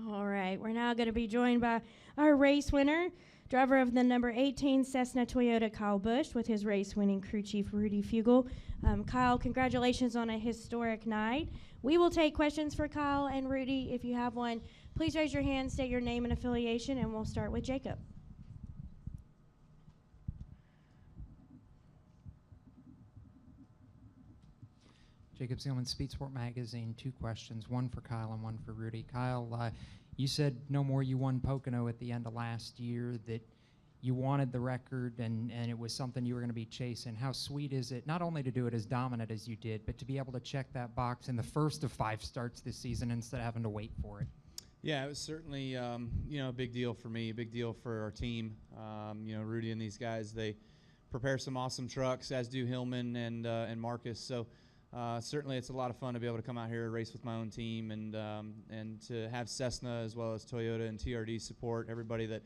All right, we're now going to be joined by our race winner, driver of the number 18 Cessna Toyota, Kyle Busch, with his race-winning crew chief, Rudy Fugle. Kyle, congratulations on a historic night. We will take questions for Kyle and Rudy. If you have one, please raise your hand, state your name and affiliation, and we'll start with Jacob. Jacob Seelman, Speed Sport Magazine. 2 questions, one for Kyle and one for Rudy. Kyle, you said no more you won Pocono at the end of last year, that you wanted the record and it was something you were going to be chasing. How sweet is it not only to do it as dominant as you did, but to be able to check that box in the first of 5 starts this season instead of having to wait for it? Yeah, it was certainly a big deal for me, a big deal for our team. Rudy and these guys, they prepare some awesome trucks, as do Hillman and Marcus. So certainly it's a lot of fun to be able to come out here and race with my own team and to have Cessna as well as Toyota and TRD support, everybody that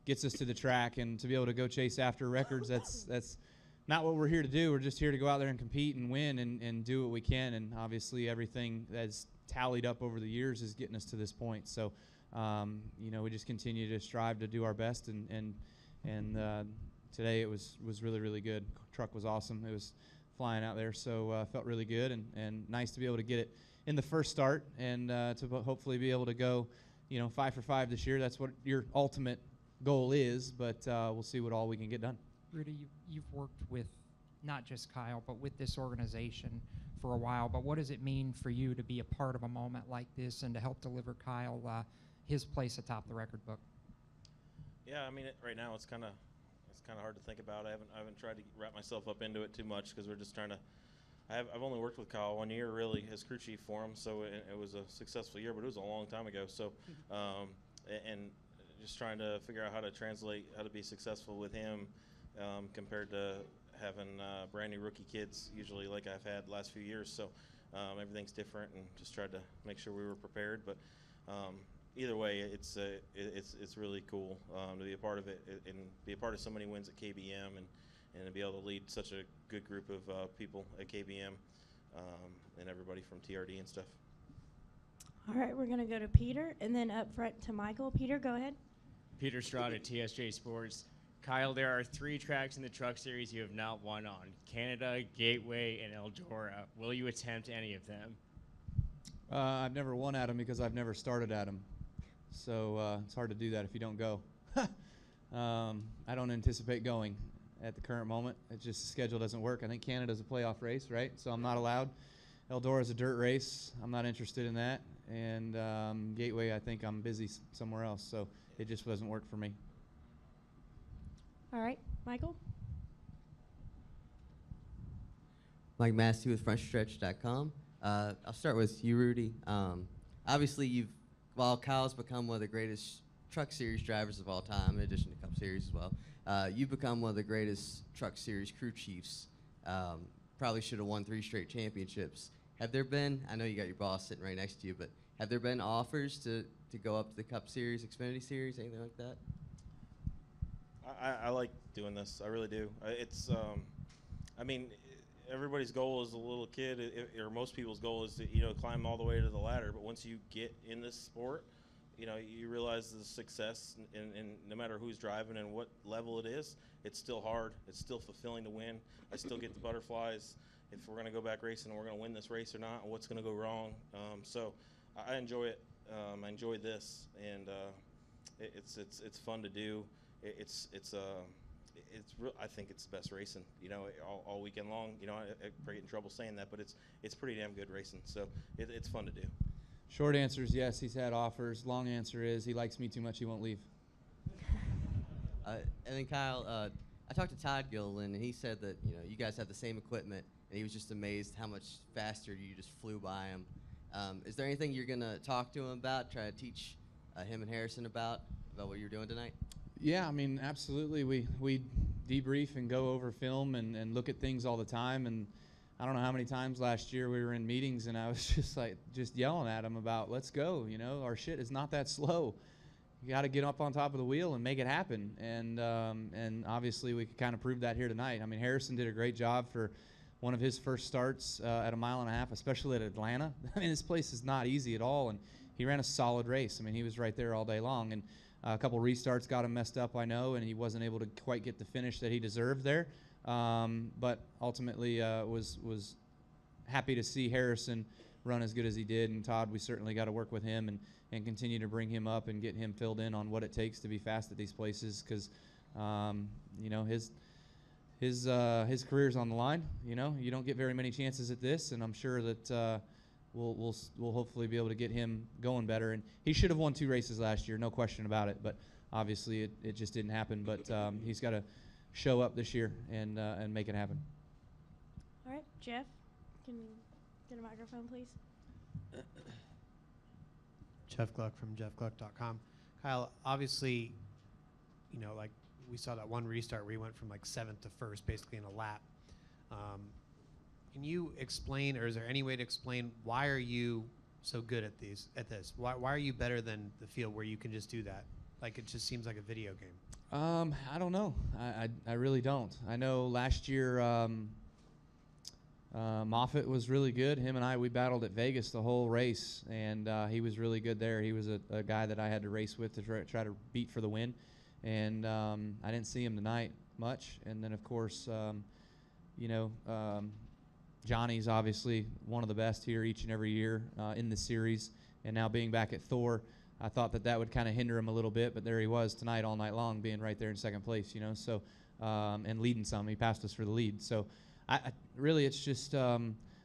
gets us to the track, and to be able to go chase after records. That's not what we're here to do. We're just here to go out there and compete and win and do what we can, and obviously everything that's tallied up over the years is getting us to this point. So we just continue to strive to do our best, and today it was really, really good. Truck was awesome. It was flying out there, so felt really good and nice to be able to get it in the first start and to hopefully be able to go 5 for 5 this year. That's what your ultimate goal is, but we'll see what all we can get done. Rudy, you've worked with not just Kyle, but with this organization for a while, but what does it mean for you to be a part of a moment like this and to help deliver Kyle his place atop the record book? Yeah, I mean, right now it's kind of hard to think about. I haven't tried to wrap myself up into it too much because we're just trying to. I've only worked with Kyle 1 year really as crew chief for him, so it was a successful year, but it was a long time ago. So, and just trying to figure out how to translate how to be successful with him compared to having brand new rookie kids usually like I've had the last few years. So everything's different, and just tried to make sure we were prepared. But either way, it's really cool to be a part of it and be a part of so many wins at KBM and to be able to lead such a good group of people at KBM and everybody from TRD and stuff. All right, we're going to go to Peter and then up front to Michael. Peter, go ahead. Peter Stroud at TSJ Sports. Kyle, there are 3 tracks in the Truck Series you have not won on: Canada, Gateway, and Eldora. Will you attempt any of them? I've never won at them because I've never started at them. So it's hard to do that if you don't go. I don't anticipate going at the current moment. It's just the schedule doesn't work. I think Canada's a playoff race, right? So I'm not allowed. Eldora's a dirt race. I'm not interested in that. And Gateway, I think I'm busy somewhere else. So it just doesn't work for me. All right, Michael. Mike Massey with FrontStretch.com. I'll start with you, Rudy. Obviously, while Kyle's become one of the greatest Truck Series drivers of all time, in addition to Cup Series as well, you've become one of the greatest Truck Series crew chiefs. Probably should have won 3 straight championships. Have there been, I know you got your boss sitting right next to you, but have there been offers to go up to the Cup Series, Xfinity Series, anything like that? I like doing this. I really do. It's, I mean, everybody's goal as a little kid, or most people's goal is to climb all the way to the ladder. But once you get in this sport, you realize the success, and no matter who's driving and what level it is, it's still hard. It's still fulfilling to win. I still get the butterflies if we're going to go back racing and we're going to win this race or not, and what's going to go wrong. So I enjoy it. I enjoy this, and it's fun to do. I think it's the best racing, all weekend long. I probably get in trouble saying that, but it's pretty damn good racing. So it's fun to do. Short answer is yes, he's had offers. Long answer is he likes me too much, he won't leave. And then Kyle, I talked to Todd Gilliland, and he said that you guys have the same equipment, and he was just amazed how much faster you just flew by him. Is there anything you're gonna talk to him about? Try to teach him and Harrison about what you're doing tonight? Yeah, I mean, absolutely. We debrief and go over film and look at things all the time. And I don't know how many times last year we were in meetings and I was just yelling at him about, let's go. Our shit is not that slow. You got to get up on top of the wheel and make it happen. And obviously we could kind of prove that here tonight. I mean, Harrison did a great job for one of his first starts at a mile and a half, especially at Atlanta. I mean, this place is not easy at all. And he ran a solid race. I mean, he was right there all day long, and a couple restarts got him messed up, I know, and he wasn't able to quite get the finish that he deserved there. But ultimately was happy to see Harrison run as good as he did, and Todd, we certainly got to work with him and continue to bring him up and get him filled in on what it takes to be fast at these places, because you know, his career's on the line. You know, you don't get very many chances at this, and I'm sure that we'll hopefully be able to get him going better. And he should have won 2 races last year, no question about it. But obviously it just didn't happen. But he's got to show up this year and make it happen. All right, Jeff, can you get a microphone, please? Jeff Gluck from jeffgluck.com. Kyle, obviously, you know, like we saw that one restart where you went from like 7th to 1st, basically in a lap. Can you explain, or is there any way to explain, why are you so good at this? Why are you better than the field where you can just do that? Like, it just seems like a video game. I don't know. I really don't. I know last year Moffitt was really good. Him and we battled at Vegas the whole race, and he was really good there. He was a guy that I had to race with to try to beat for the win. And I didn't see him tonight much. And then, of course, you know, Johnny's obviously one of the best here each and every year in the series. And now being back at Thor, I thought that would kind of hinder him a little bit. But there he was tonight all night long, being right there in 2nd place, you know. So and leading some. He passed us for the lead. So I really, it's just I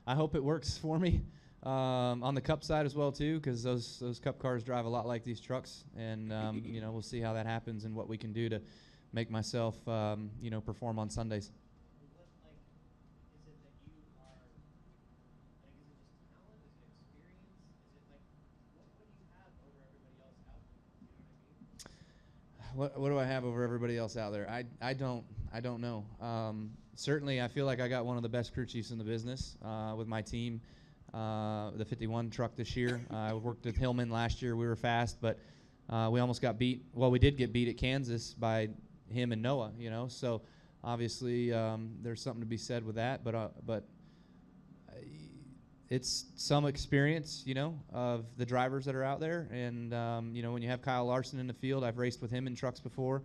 hope it works for me. On the Cup side as well too, because those Cup cars drive a lot like these trucks, and you know, we'll see how that happens and what we can do to make myself you know, perform on Sundays. What, like, is it that you are, like, is it just talent? Is it experience? Is it like, what do you have over everybody else out there? You know what I mean? What do I have over everybody else out there? I don't know. Certainly, I feel like I got one of the best crew chiefs in the business with my team. The 51 truck this year. I worked with Hillman last year. We were fast, but we almost got beat. Well, we did get beat at Kansas by him and Noah, you know. So obviously there's something to be said with that. But it's some experience, you know, of the drivers that are out there. And, you know, when you have Kyle Larson in the field, I've raced with him in trucks before.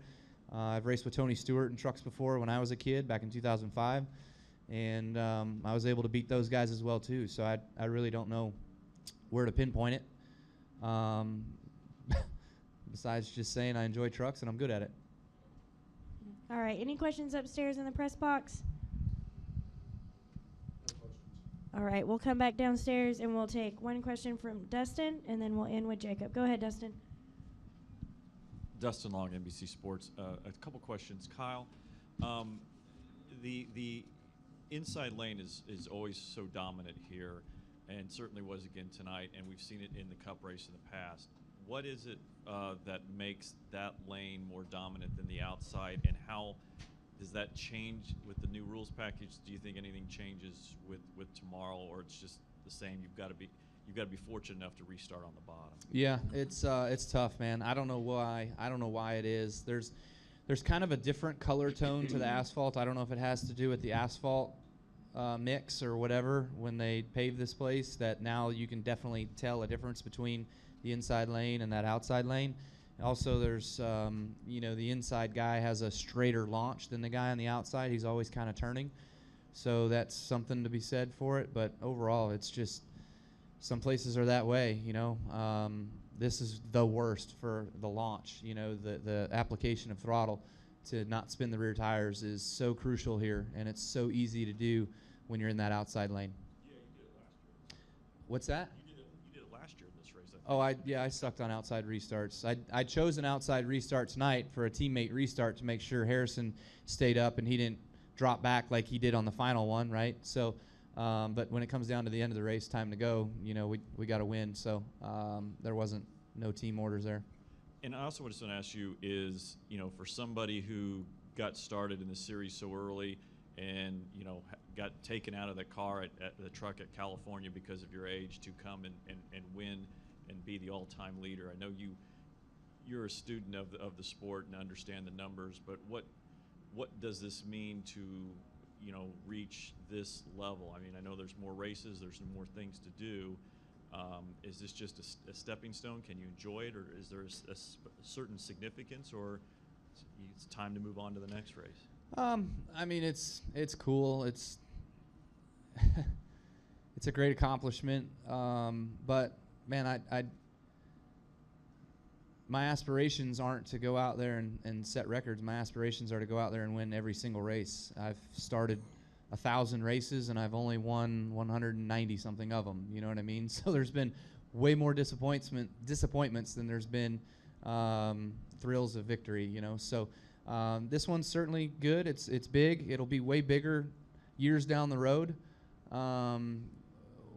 I've raced with Tony Stewart in trucks before when I was a kid back in 2005. And I was able to beat those guys as well too. So I really don't know where to pinpoint it. Besides just saying I enjoy trucks and I'm good at it. All right, any questions upstairs in the press box? All right, we'll come back downstairs and we'll take one question from Dustin, and then we'll end with Jacob. Go ahead, Dustin. Dustin Long, NBC Sports. A couple questions. Kyle, the inside lane is always so dominant here, and certainly was again tonight, and we've seen it in the Cup race in the past. What is it that makes that lane more dominant than the outside, and how does that change with the new rules package? Do you think anything changes with tomorrow, or it's just the same? You've got to be fortunate enough to restart on the bottom. Yeah, it's tough, man. I don't know why it is. There's kind of a different color tone to the asphalt. I don't know if it has to do with the asphalt mix or whatever when they pave this place, that now you can definitely tell a difference between the inside lane and that outside lane. Also, there's, you know, the inside guy has a straighter launch than the guy on the outside. He's always kind of turning. So that's something to be said for it. But overall, it's just some places are that way, you know. This is the worst for the launch. You know, the application of throttle to not spin the rear tires is so crucial here, and it's so easy to do when you're in that outside lane. Yeah, you did it last year. What's that? You did it last year in this race. I sucked on outside restarts. I chose an outside restart tonight for a teammate restart to make sure Harrison stayed up and he didn't drop back like he did on the final one, right? So, but when it comes down to the end of the race, time to go, you know, we got to win. So there wasn't no team orders there. And I also want to ask you is, you know, for somebody who got started in the series so early and, you know, got taken out of the car at the truck at California because of your age to come and win and be the all-time leader. I know you're a student of the sport and understand the numbers, but what does this mean to, you know, reach this level? I mean, I know there's more races, there's more things to do. Is this just a stepping stone? Can you enjoy it, or is there a certain significance, or it's time to move on to the next race? I mean, it's cool. It's it's a great accomplishment. But man, my aspirations aren't to go out there and set records. My aspirations are to go out there and win every single race. I've started 1,000 races and I've only won 190 something of them. You know what I mean? So there's been way more disappointments than there's been thrills of victory. You know, so this one's certainly good. It's big. It'll be way bigger years down the road.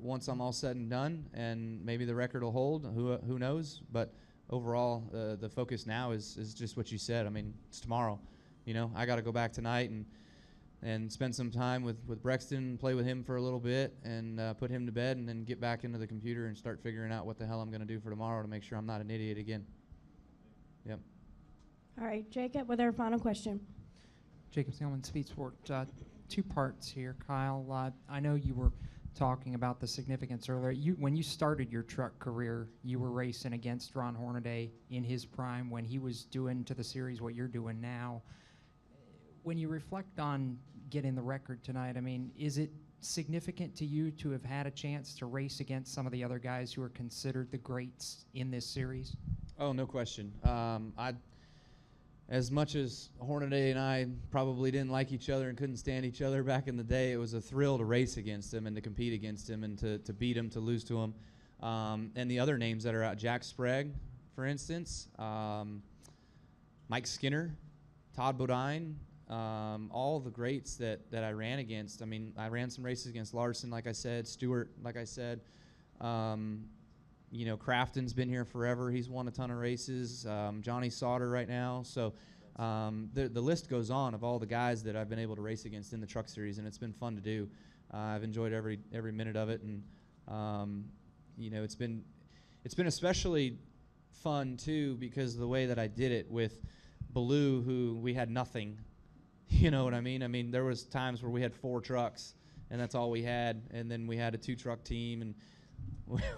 Once I'm all said and done, and maybe the record will hold. Who knows? But overall, the focus now is just what you said. I mean, it's tomorrow. You know, I got to go back tonight and spend some time with Brexton, play with him for a little bit, and put him to bed, and then get back into the computer and start figuring out what the hell I'm going to do for tomorrow to make sure I'm not an idiot again. Yep. All right, Jacob, with our final question. Jacob Seelman, Speed Sport. 2 parts here, Kyle. I know you were talking about the significance earlier. When you started your truck career, you were racing against Ron Hornaday in his prime when he was doing to the series what you're doing now. When you reflect on getting the record tonight, I mean, is it significant to you to have had a chance to race against some of the other guys who are considered the greats in this series? Oh, no question. As much as Hornaday and I probably didn't like each other and couldn't stand each other back in the day, it was a thrill to race against him and to compete against him and to beat him, to lose to him. And the other names that are out, Jack Sprague, for instance, Mike Skinner, Todd Bodine, all the greats that I ran against. I mean, I ran some races against Larson, like I said, Stewart, like I said. You know, Crafton's been here forever. He's won a ton of races. Johnny Sauter right now. So the list goes on of all the guys that I've been able to race against in the truck series, and it's been fun to do. I've enjoyed every minute of it, and you know, it's been especially fun too because of the way that I did it with Baloo, who we had nothing. You know what I mean? I mean, there was times where we had 4 trucks, and that's all we had, and then we had a 2-truck team, and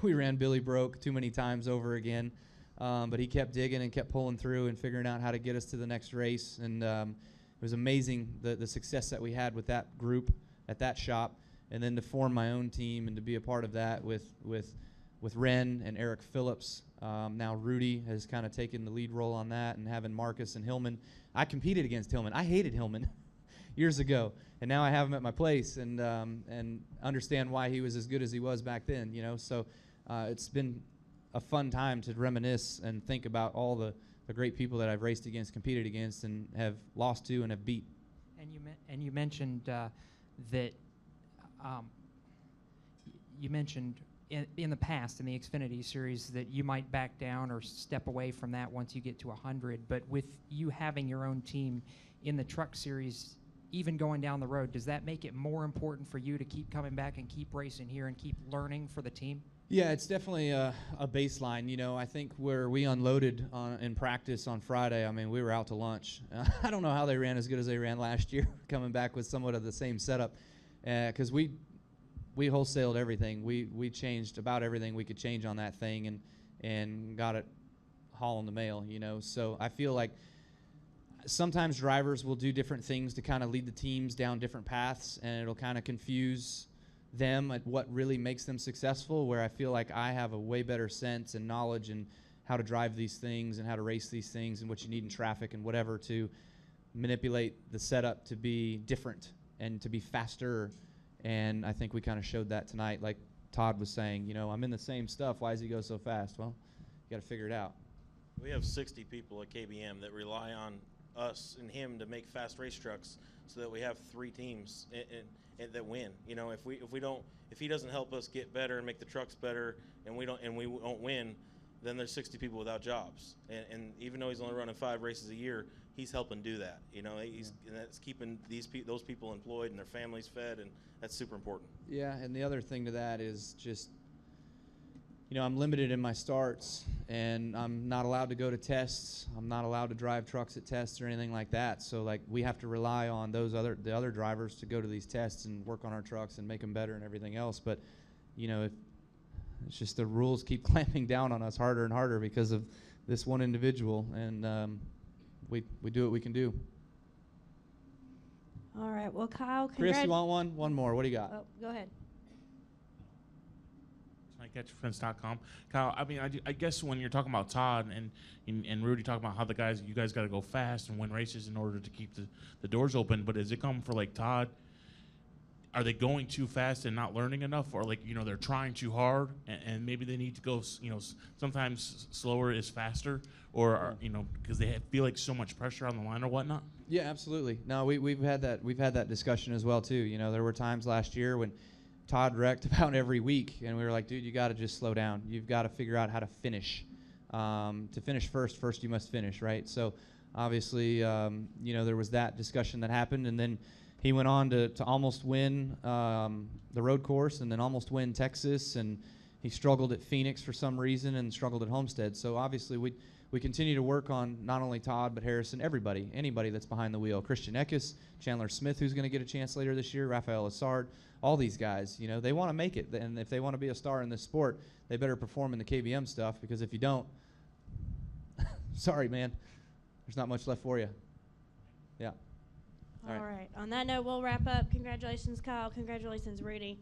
we ran Billy Broke too many times over again, but he kept digging and kept pulling through and figuring out how to get us to the next race. And it was amazing the success that we had with that group at that shop, and then to form my own team and to be a part of that with Ren and Eric Phillips. Now Rudy has kind of taken the lead role on that, and having Marcus and Hillman. I competed against Hillman. I hated Hillman years ago, and now I have him at my place and understand why he was as good as he was back then. You know, so it's been a fun time to reminisce and think about all the great people that I've raced against, competed against, and have lost to and have beat. And you mentioned that you mentioned in the past in the Xfinity series that you might back down or step away from that once you get to 100. But with you having your own team in the truck series, even going down the road, does that make it more important for you to keep coming back and keep racing here and keep learning for the team? Yeah, it's definitely a baseline. You know, I think where we unloaded in practice on Friday, I mean, we were out to lunch. I don't know how they ran as good as they ran last year, coming back with somewhat of the same setup, because we wholesaled everything. We changed about everything we could change on that thing and got it hauling the mail, you know. So I feel like sometimes drivers will do different things to kind of lead the teams down different paths, and it'll kind of confuse them at what really makes them successful, where I feel like I have a way better sense and knowledge in how to drive these things and how to race these things and what you need in traffic and whatever to manipulate the setup to be different and to be faster. And I think we kind of showed that tonight. Like Todd was saying, you know, I'm in the same stuff. Why does he go so fast? Well, you got to figure it out. We have 60 people at KBM that rely on us and him to make fast race trucks, so that we have 3 teams and that win. You know, if he doesn't help us get better and make the trucks better, and we don't win, then there's 60 people without jobs. And even though he's only running 5 races a year, he's helping do that. You know, and that's keeping those people employed and their families fed, and that's super important. Yeah, and the other thing to that is just, you know, I'm limited in my starts, and I'm not allowed to go to tests. I'm not allowed to drive trucks at tests or anything like that. So, like, we have to rely on the other drivers to go to these tests and work on our trucks and make them better and everything else. But, you know, it's just the rules keep clamping down on us harder and harder because of this one individual, and we do what we can do. All right. Well, Kyle, Chris, you want one? One more. What do you got? Oh, go ahead. MikeCatcherFriends.com. Kyle, I mean, I guess when you're talking about Todd and Rudy talking about how you guys got to go fast and win races in order to keep the doors open, but as it come for like Todd, are they going too fast and not learning enough, or like they're trying too hard and maybe they need to go sometimes slower is faster, or because they feel like so much pressure on the line or whatnot? Yeah, absolutely. No, we've had that discussion as well too. There were times last year when Todd wrecked about every week, and we were like, dude, you got to just slow down. You've got to figure out how to finish. To finish first you must finish, right? So obviously, there was that discussion that happened, and then he went on to almost win the road course and then almost win Texas, and he struggled at Phoenix for some reason and struggled at Homestead. So obviously we continue to work on not only Todd but Harrison, anybody that's behind the wheel. Christian Eckes, Chandler Smith, who's going to get a chance later this year, Rafael Assard, all these guys, they want to make it, and if they want to be a star in this sport, they better perform in the KBM stuff, because if you don't, sorry, man, there's not much left for you. Yeah. All right. On that note, we'll wrap up. Congratulations, Kyle. Congratulations, Rudy.